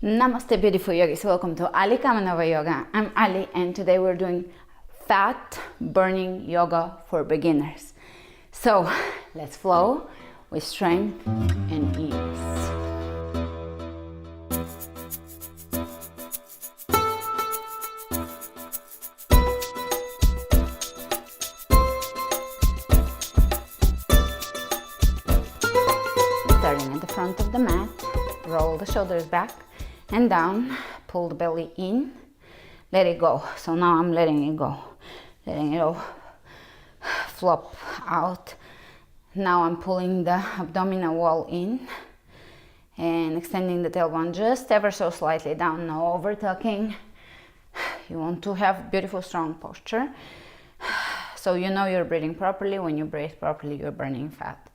Namaste beautiful yogis, welcome to Ali Kamanova Yoga. I'm Ali and today we're doing fat burning yoga for beginners. So let's flow with strength and ease. Starting at the front of the mat, roll the shoulders back and down, pull the belly in, let it go. So now I'm letting it go, flop out. Now I'm pulling the abdominal wall in and extending the tailbone just ever so slightly down, no over tucking. You want to have beautiful strong posture, so you know you're breathing properly. When you breathe properly, you're burning fat.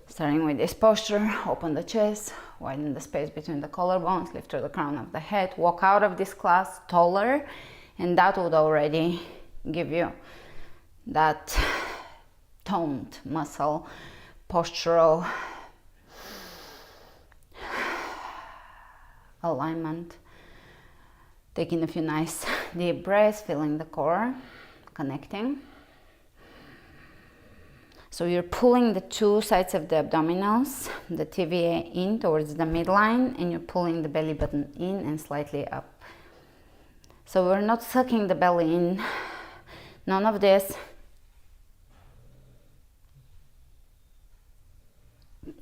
Starting with this posture, open the chest, widen the space between the collarbones, lift through the crown of the head, walk out of this class taller, and that would already give you that toned muscle, postural alignment. Taking a few nice deep breaths, feeling the core, connecting. So you're pulling the two sides of the abdominals, the TVA in towards the midline, and you're pulling the belly button in and slightly up. So we're not sucking the belly in, none of this.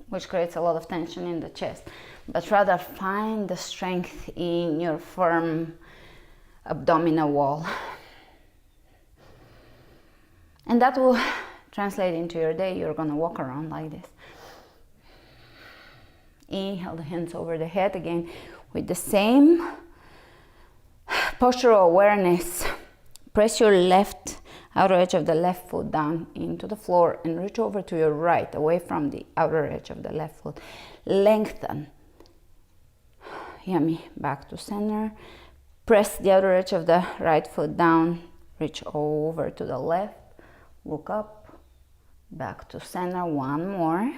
Which creates a lot of tension in the chest, but rather find the strength in your firm abdominal wall. And that will translate into your day. You're gonna walk around like this. Inhale the hands over the head again with the same postural awareness. Press your left outer edge of the left foot down into the floor and reach over to your right, away from the outer edge of the left foot. Lengthen. Yummy. Back to center. Press the outer edge of the right foot down. Reach over to the left. Look up. Back to center. One more.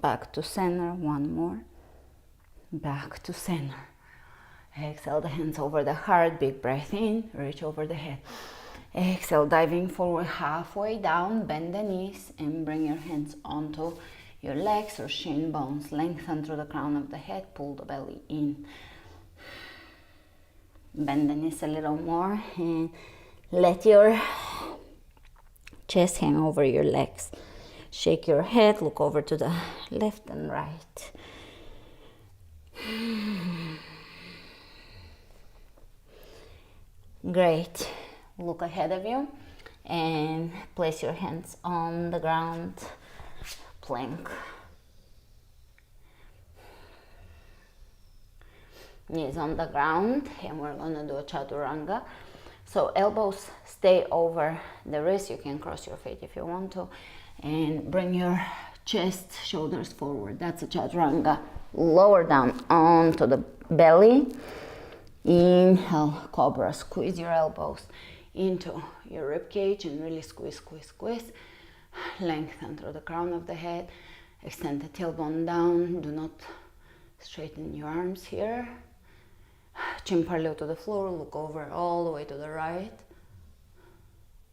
Back to center. One more. Back to center. Exhale the hands over the heart. Big breath in. Reach over the head. Exhale, diving forward halfway down. Bend the knees and bring your hands onto your legs or shin bones. Lengthen through the crown of the head. Pull the belly in. Bend the knees a little more and let your chest hang over your legs. Shake your head. Look over to the left and right. Great. Look ahead of you and place your hands on the ground, plank. Knees on the ground, and we're gonna do a chaturanga. So elbows stay over the wrist. You can cross your feet if you want to, and bring your chest, shoulders forward. That's a chaturanga. Lower down onto the belly. Inhale, cobra. Squeeze your elbows into your rib cage and really squeeze, squeeze, squeeze. Lengthen through the crown of the head. Extend the tailbone down. Do not straighten your arms here. Chin parallel to the floor. Look over all the way to the right,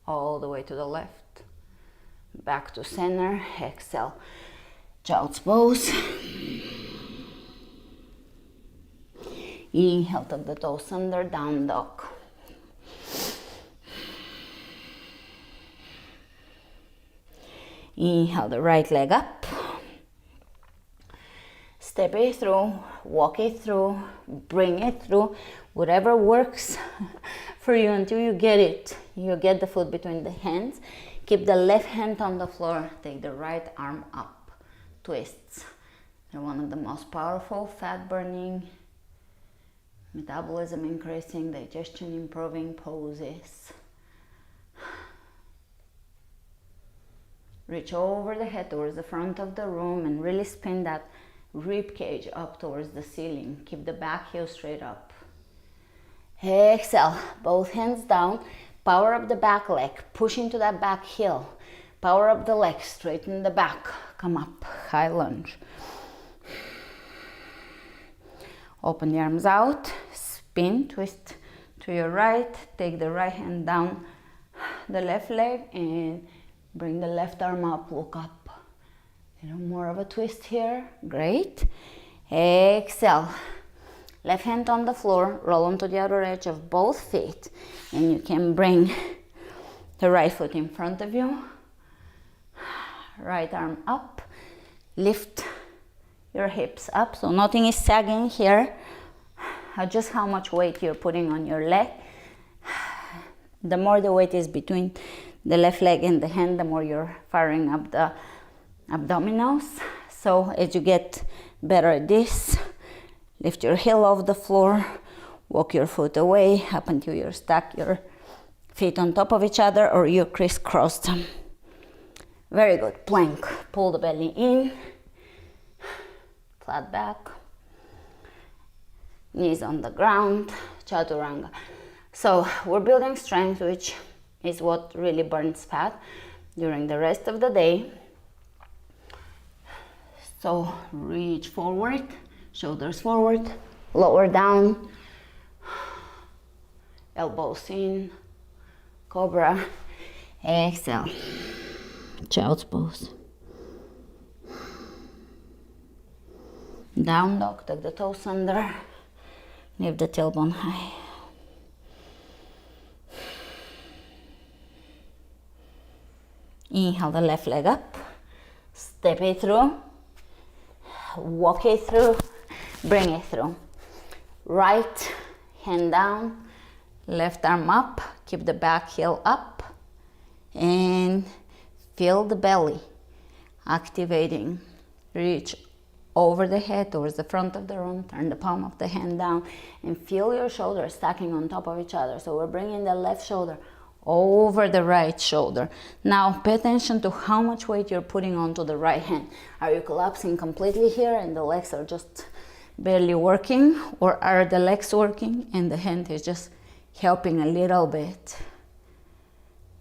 all the way to the left. Back to center. Exhale, child's pose. Inhale, tuck the toes under, down dog. Inhale the right leg up. Step it through, walk it through, bring it through, whatever works for you until you get it. You get the foot between the hands. Keep the left hand on the floor, take the right arm up. Twists. They're one of the most powerful fat burning, metabolism increasing, digestion improving poses. Reach over the head towards the front of the room and really spin that rib cage up towards the ceiling. Keep the back heel straight up. Exhale, both hands down. Power up the back leg, push into that back heel. Power up the leg, straighten the back. Come up, high lunge. Open the arms out, spin, twist to your right, take the right hand down the left leg and bring the left arm up, look up. A little more of a twist here, great. Exhale, left hand on the floor, roll onto the outer edge of both feet, and you can bring the right foot in front of you, right arm up, lift your hips up, so nothing is sagging here. Adjust how much weight you're putting on your leg. The more the weight is between the left leg and the hand, the more you're firing up the abdominals. So as you get better at this, lift your heel off the floor, walk your foot away up until you stack your feet on top of each other or you crisscross them. Very good. Plank. Pull the belly in, flat back, knees on the ground, chaturanga. So we're building strength, which is what really burns fat during the rest of the day. So reach forward, shoulders forward, lower down, elbows in, cobra, exhale, child's pose. Down dog, tuck the toes under, lift the tailbone high. Inhale the left leg up, step it through, walk it through, bring it through. Right hand down, left arm up, keep the back heel up, and feel the belly activating. Reach over the head towards the front of the room, turn the palm of the hand down, and feel your shoulders stacking on top of each other. So we're bringing the left shoulder over the right shoulder. Now pay attention to how much weight you're putting onto the right hand. Are you collapsing completely here and the legs are just barely working, or are the legs working and the hand is just helping a little bit?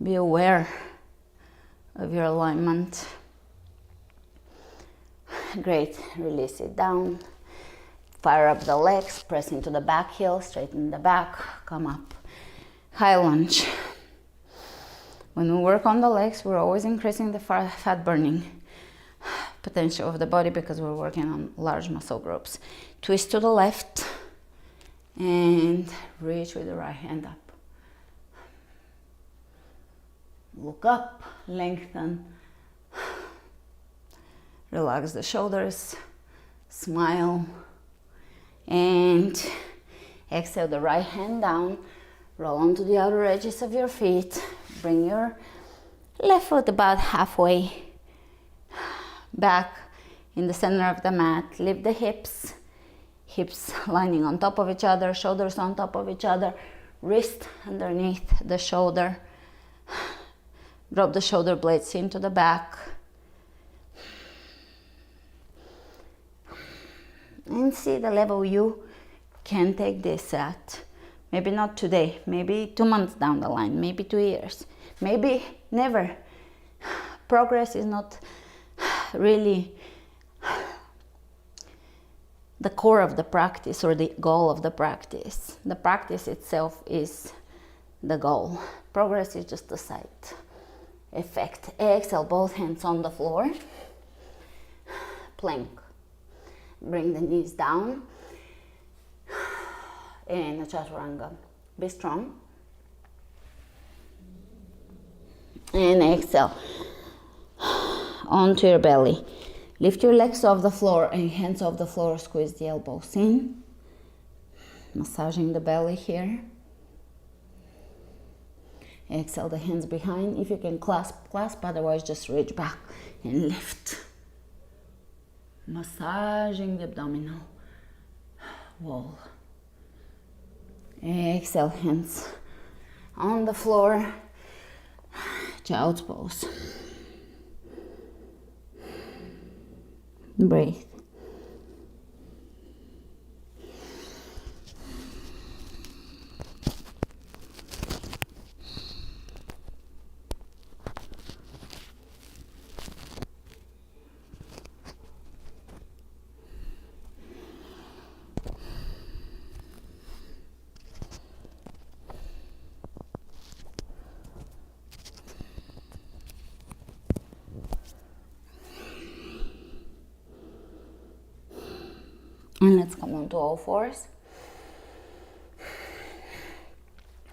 Be aware of your alignment. Great. Release it down. Fire up the legs, press into the back heel, straighten the back, come up. High lunge. When we work on the legs, we're always increasing the fat burning potential of the body because we're working on large muscle groups. Twist to the left and reach with the right hand up. Look up, lengthen. Relax the shoulders, smile, and exhale the right hand down. Roll onto the outer edges of your feet. Bring your left foot about halfway back in the center of the mat. Lift the hips, hips lining on top of each other, shoulders on top of each other, wrist underneath the shoulder. Drop the shoulder blades into the back. And see the level you can take this at. Maybe not today, maybe 2 months down the line, maybe 2 years, maybe never. Progress is not really the core of the practice or the goal of the practice. The practice itself is the goal. Progress is just a side effect. Exhale, both hands on the floor. Plank. Bring the knees down. And a chaturanga. Be strong. And exhale. Onto your belly. Lift your legs off the floor and hands off the floor. Squeeze the elbows in. Massaging the belly here. Exhale the hands behind. If you can clasp, otherwise just reach back and lift. Massaging the abdominal wall. Exhale, hands on the floor. Child's pose. Breathe. And let's come on to all fours.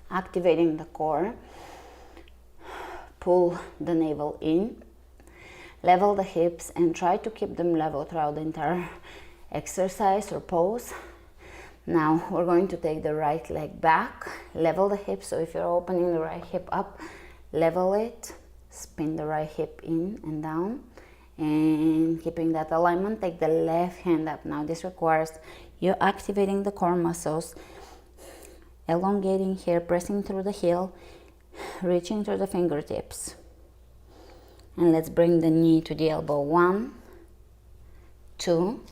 Activating the core. Pull the navel in. Level the hips and try to keep them level throughout the entire exercise or pose. Now we're going to take the right leg back, level the hips. So if you're opening the right hip up, level it, spin the right hip in and down, and keeping that alignment, take the left hand up. Now this requires you activating the core muscles, elongating here, pressing through the heel, reaching through the fingertips. And let's bring the knee to the elbow. 1, 2,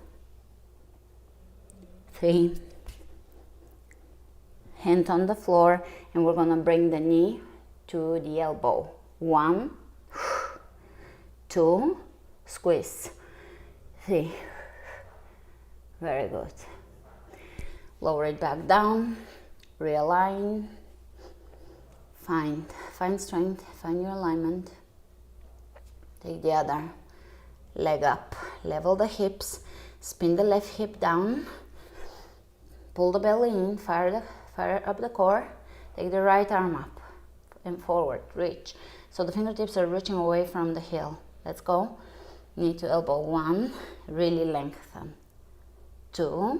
3. Hand on the floor, and we're gonna bring the knee to the elbow. 1, 2, squeeze. 3. Very good. Lower it back down, realign. Find strength, find your alignment. Take the other leg up, level the hips, spin the left hip down, pull the belly in, fire up the core, take the right arm up and forward, reach. So the fingertips are reaching away from the heel. Let's go. Knee to elbow. 1, really lengthen. 2,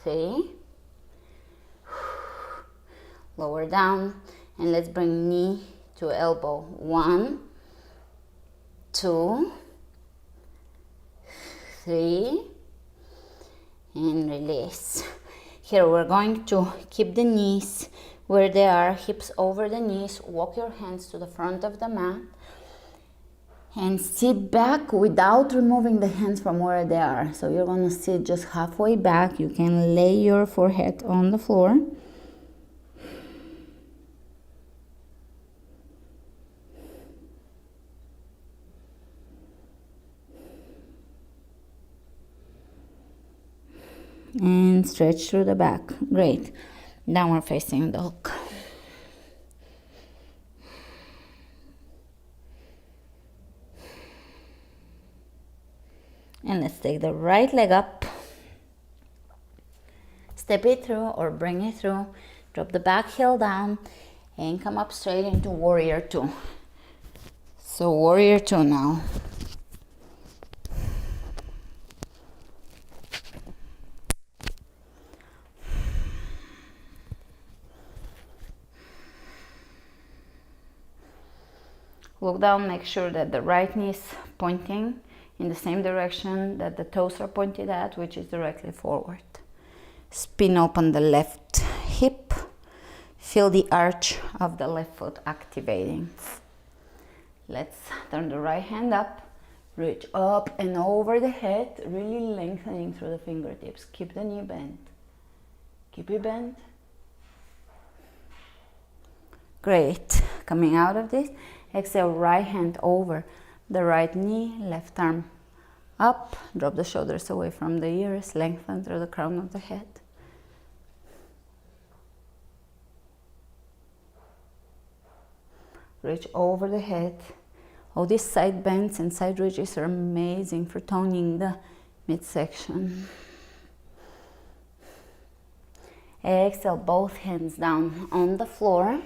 3, lower down, and let's bring knee to elbow. 1, 2, 3, and release. Here we're going to keep the knees where they are, hips over the knees. Walk your hands to the front of the mat and sit back without removing the hands from where they are. So you're gonna sit just halfway back. You can lay your forehead on the floor. And stretch through the back. Great. Downward facing dog. And let's take the right leg up. Step it through or bring it through. Drop the back heel down and come up straight into warrior 2. So warrior 2 now. Look down, make sure that the right knee is pointing in the same direction that the toes are pointed at, which is directly forward. Spin open the left hip. Feel the arch of the left foot activating. Let's turn the right hand up. Reach up and over the head, really lengthening through the fingertips. Keep the knee bent. Keep it bent. Great. Coming out of this, exhale, right hand over the right knee, left arm up, drop the shoulders away from the ears, lengthen through the crown of the head. Reach over the head. All these side bends and side reaches are amazing for toning the midsection. Exhale, both hands down on the floor.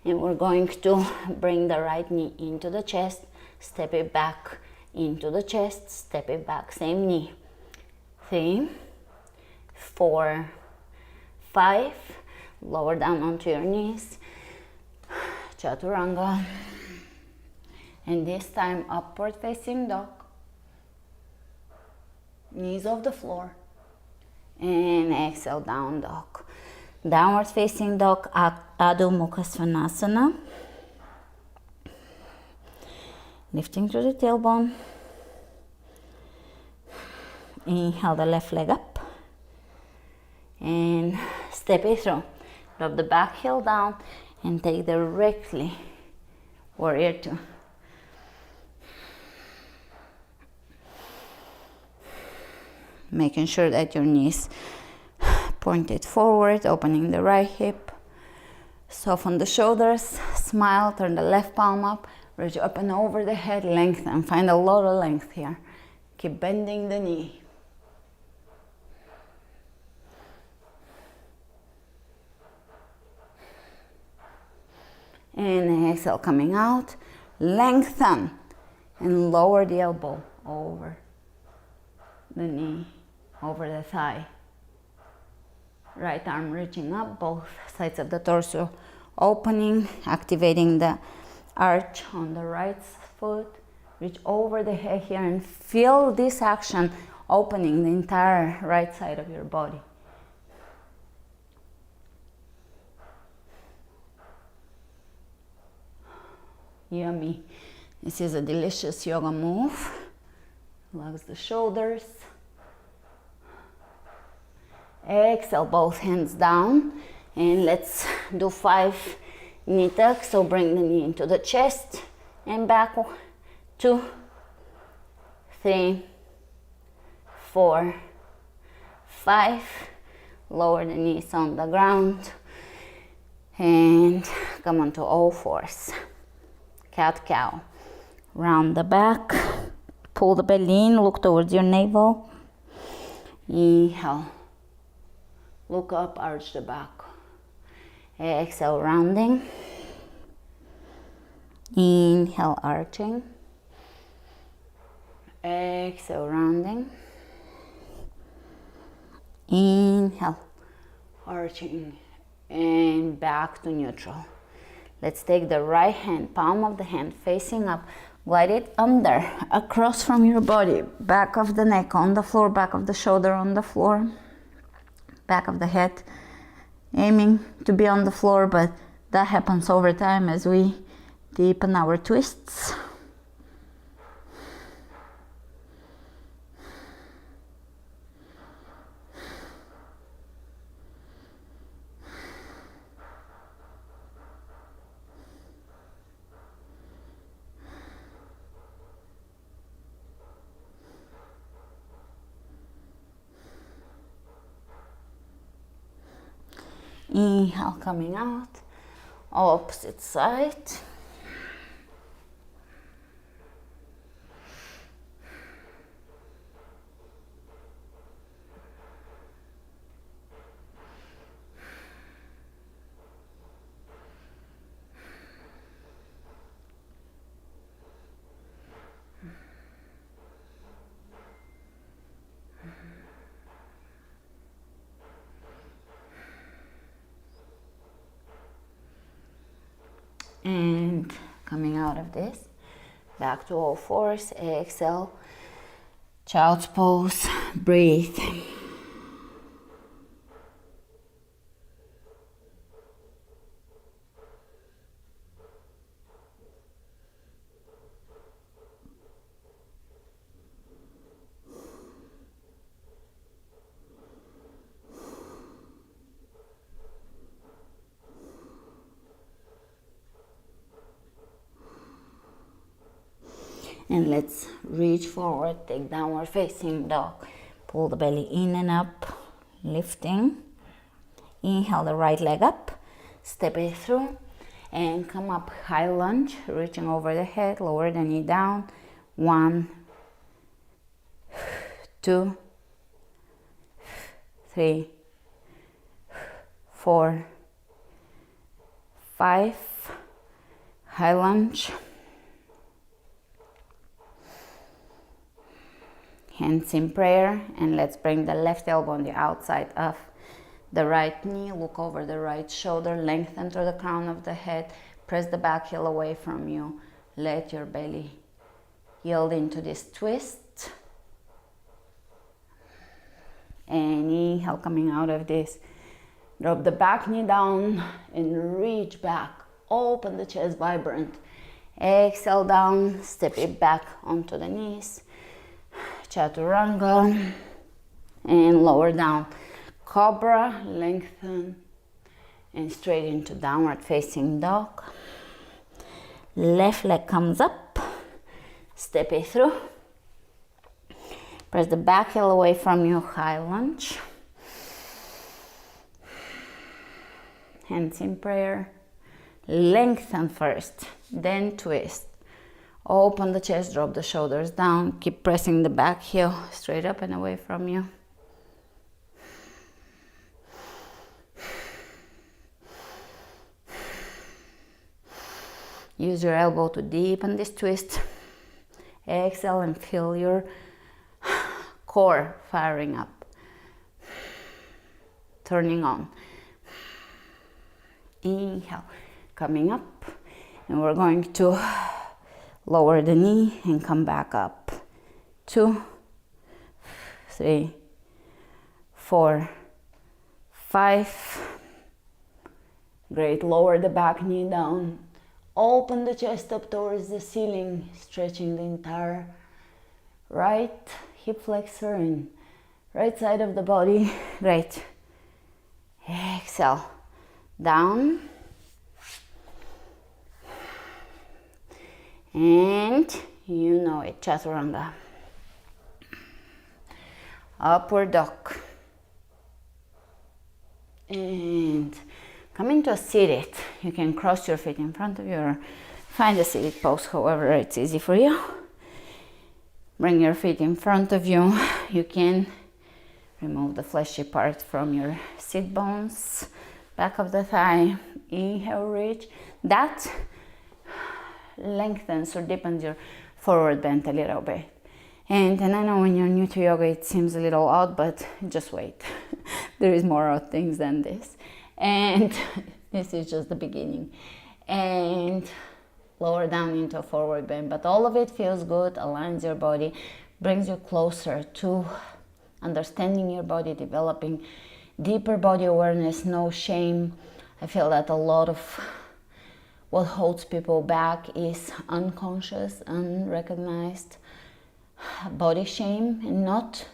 And we're going to bring the right knee into the chest, step it back into the chest, step it back, same knee. 3, 4, 5, lower down onto your knees, chaturanga. And this time upward facing dog, knees off the floor, and exhale, down dog. Downward facing dog, Adho Mukha Svanasana. Lifting through the tailbone. Inhale the left leg up. And step it through. Drop the back heel down and take directly warrior 2. Making sure that your knees pointed forward, opening the right hip. Soften the shoulders, smile, turn the left palm up, reach up and over the head, lengthen. Find a lot of length here. Keep bending the knee. And exhale, coming out. Lengthen and lower the elbow over the knee, over the thigh. Right arm reaching up, both sides of the torso opening, activating the arch on the right foot. Reach over the head here and feel this action opening the entire right side of your body. Yummy. This is a delicious yoga move. Relax the shoulders. Exhale, both hands down. And let's do 5 knee tucks. So bring the knee into the chest and back. 2, 3, 4, 5. Lower the knees on the ground. And come on to all fours. Cat-cow. Round the back. Pull the belly in. Look towards your navel. Inhale. Look up, arch the back. Exhale, rounding. Inhale, arching. Exhale, rounding. Inhale, arching. And back to neutral. Let's take the right hand, palm of the hand facing up. Glide it under, across from your body. Back of the neck on the floor, back of the shoulder on the floor. Back of the head aiming to be on the floor, but that happens over time as we deepen our twists. Inhale, coming out, opposite side. And coming out of this, back to all fours, exhale, child's pose, breathe. And let's reach forward, take downward facing dog. Pull the belly in and up, lifting. Inhale the right leg up, step it through, and come up high lunge, reaching over the head, lower the knee down. 1, 2, 3, 4, 5, high lunge. Hands in prayer, and let's bring the left elbow on the outside of the right knee. Look over the right shoulder, lengthen through the crown of the head. Press the back heel away from you. Let your belly yield into this twist. And inhale, coming out of this. Drop the back knee down and reach back. Open the chest, vibrant. Exhale down, step it back onto the knees. Chaturanga, and lower down. Cobra, lengthen, and straight into downward facing dog. Left leg comes up, step it through. Press the back heel away from you, high lunge. Hands in prayer. Lengthen first, then twist. Open the chest, drop the shoulders down, keep pressing the back heel straight up and away from you. Use your elbow to deepen this twist. Exhale and feel your core firing up, turning on. Inhale, coming up, and we're going to lower the knee and come back up. 2, 3, 4, 5. Great, lower the back knee down. Open the chest up towards the ceiling, stretching the entire right hip flexor and right side of the body. Great. Exhale, down. And you know it, Chaturanga. Upward dog. And come into a seated. You can cross your feet in front of you or find a seated pose, however it's easy for you. Bring your feet in front of you. You can remove the fleshy part from your sit bones, back of the thigh. Inhale, reach. That lengthens or deepens your forward bend a little bit. And I know when you're new to yoga it seems a little odd, but just wait. There is more odd things than this. And this is just the beginning. And lower down into a forward bend, but all of it feels good, aligns your body, brings you closer to understanding your body, developing deeper body awareness, no shame. I feel that a lot of what holds people back is unconscious, unrecognized body shame, and not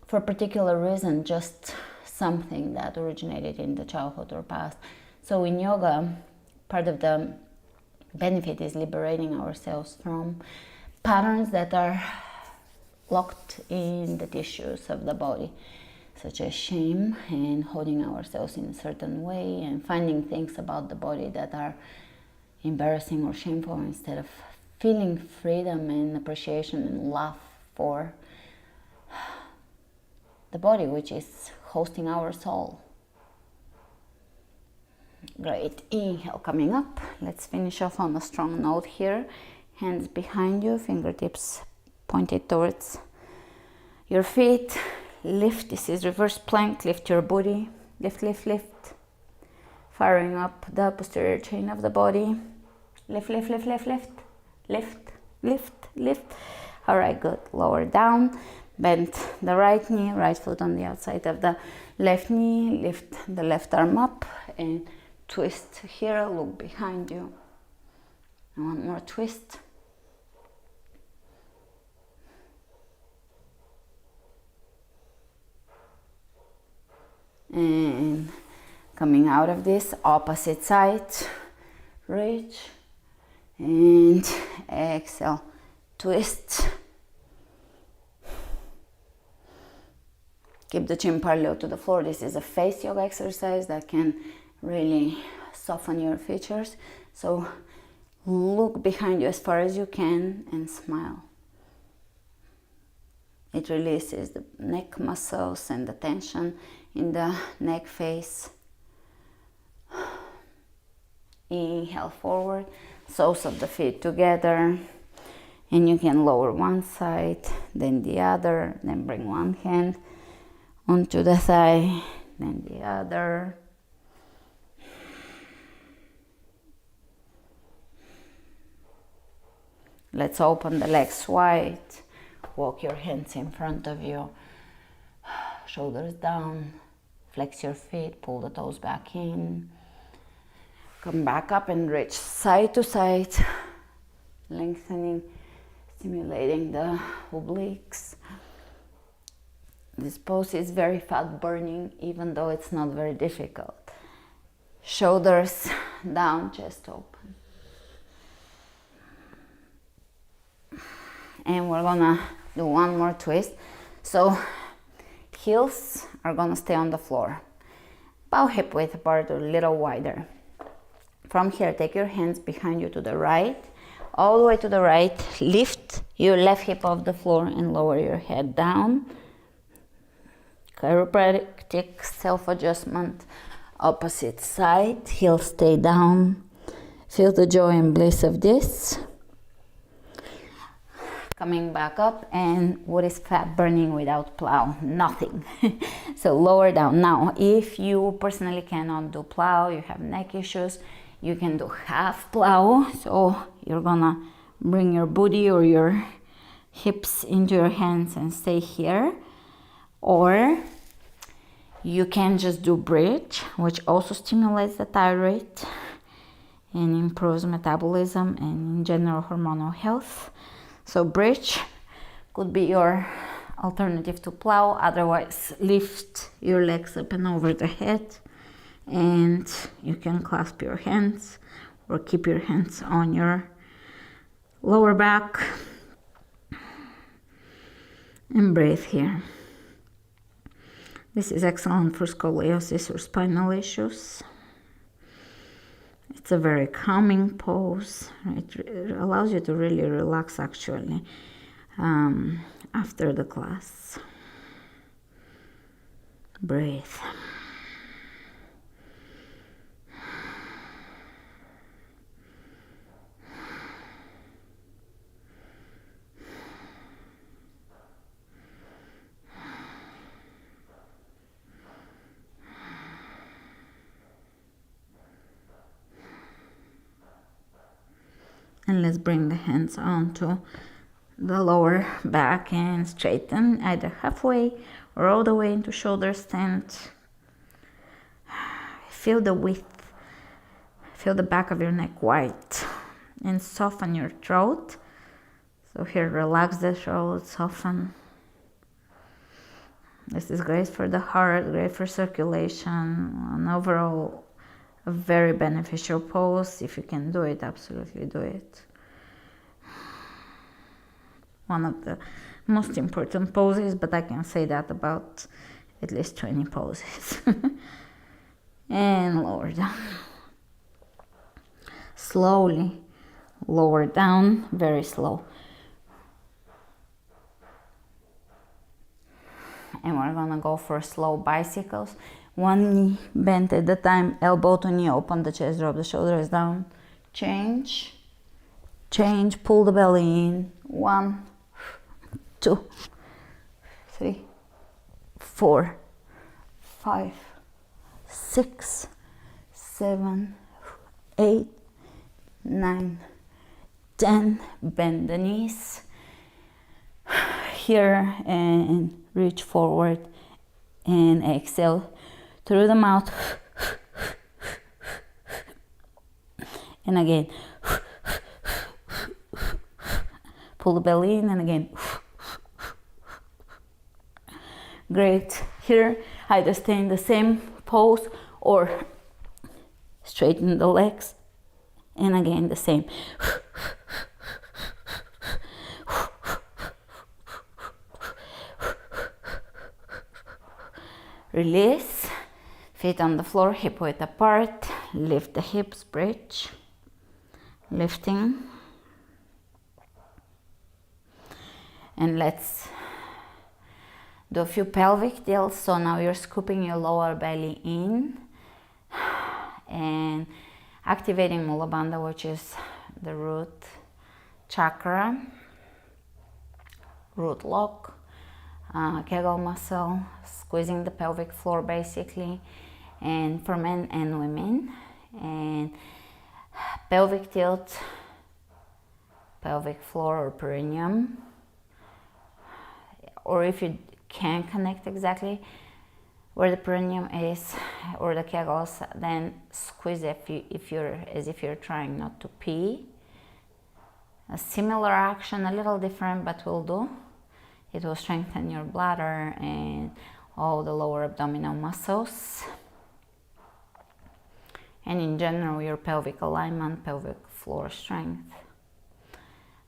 for a particular reason, just something that originated in the childhood or past. So in yoga, part of the benefit is liberating ourselves from patterns that are locked in the tissues of the body, such as shame and holding ourselves in a certain way and finding things about the body that are embarrassing or shameful, instead of feeling freedom and appreciation and love for the body, which is hosting our soul. Great. Inhale, coming up. Let's finish off on a strong note here. Hands behind you, fingertips pointed towards your feet. Lift. This is reverse plank. Lift your booty. Lift, lift, lift. Firing up the posterior chain of the body. Lift, lift, lift, lift, lift. Lift, lift, lift. All right, good. Lower down. Bend the right knee, right foot on the outside of the left knee. Lift the left arm up and twist here. Look behind you. And one more twist. And coming out of this, opposite side. Reach and exhale. Twist. Keep the chin parallel to the floor. This is a face yoga exercise that can really soften your features. So look behind you as far as you can and smile. It releases the neck muscles and the tension in the neck face. Inhale forward, soles of the feet together. And you can lower one side, then the other, then bring one hand onto the thigh, then the other. Let's open the legs wide. Walk your hands in front of you. Shoulders down. Flex your feet. Pull the toes back in. Come back up and reach side to side. Lengthening, stimulating the obliques. This pose is very fat burning, even though it's not very difficult. Shoulders down, chest open. And we're gonna do one more twist. So heels are gonna stay on the floor. About hip width apart or a little wider. From here, take your hands behind you to the right. all the way to the right. Lift your left hip off the floor and lower your head down. Chiropractic self-adjustment, opposite side. Heels stay down. Feel the joy and bliss of this. Coming back up, and what is fat burning without plow? Nothing. So lower down. Now, if you personally cannot do plow, you have neck issues, you can do half plow. So you're gonna bring your booty or your hips into your hands and stay here. Or you can just do bridge, which also stimulates the thyroid and improves metabolism and in general hormonal health. So bridge could be your alternative to plow. Otherwise, lift your legs up and over the head, and you can clasp your hands or keep your hands on your lower back and breathe here. This is excellent for scoliosis or spinal issues. It's a very calming pose. It allows you to really relax actually after the class. Breathe. And let's bring the hands onto the lower back and straighten either halfway or all the way into shoulder stand. Feel the width, feel the back of your neck wide, and soften your throat. So here, relax the throat, soften. This is great for the heart, great for circulation, and overall a very beneficial pose. If you can do it, absolutely do it. One of the most important poses, but I can say that about at least 20 poses. And lower down. Slowly lower down, very slow. And we're gonna go for slow bicycles. One knee bent at a time, elbow to knee, open the chest, drop the shoulders down. Change, change, pull the belly in. 1, 2, 3, 4, 5, 6, 7, 8, 9, 10. Bend the knees here and reach forward and exhale through the mouth. And again, pull the belly in, and again. Great. Here, either stay in the same pose or straighten the legs, and again the same. Release, feet on the floor, hip width apart, lift the hips, bridge, lifting. And let's do a few pelvic tilts. So now you're scooping your lower belly in and activating Mula Bandha, which is the root chakra, root lock, Kegel muscle, squeezing the pelvic floor basically, and for men and women. And pelvic tilt, pelvic floor or perineum, or if you can't connect exactly where the perineum is or the Kegels, then squeeze if you're trying not to pee. A similar action, a little different, but will do. It will strengthen your bladder and all the lower abdominal muscles, and in general your pelvic alignment, pelvic floor strength.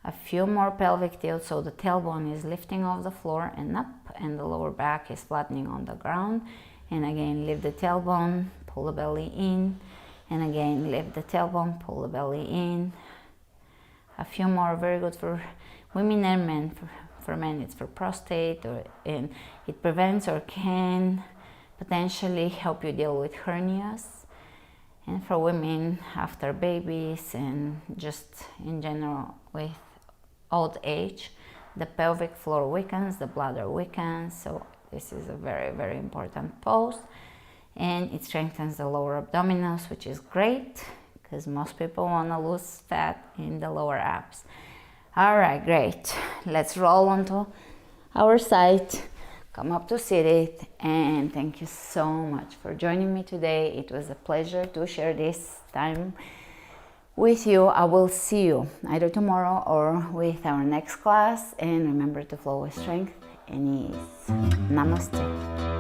A few more pelvic tilts, so the tailbone is lifting off the floor and up, and the lower back is flattening on the ground. And again, lift the tailbone, pull the belly in, and again lift the tailbone, pull the belly in. a few more, very good for women and men. For men, it's for prostate, and it prevents or can potentially help you deal with hernias. And for women after babies and just in general with old age, the pelvic floor weakens, the bladder weakens. So this is a very, very important pose. And it strengthens the lower abdominals, which is great because most people want to lose fat in the lower abs. All right, great. Let's roll onto our side. Come up to seated, and thank you so much for joining me today. It was a pleasure to share this time with you. I will see you either tomorrow or with our next class, and remember to flow with strength and ease. Namaste.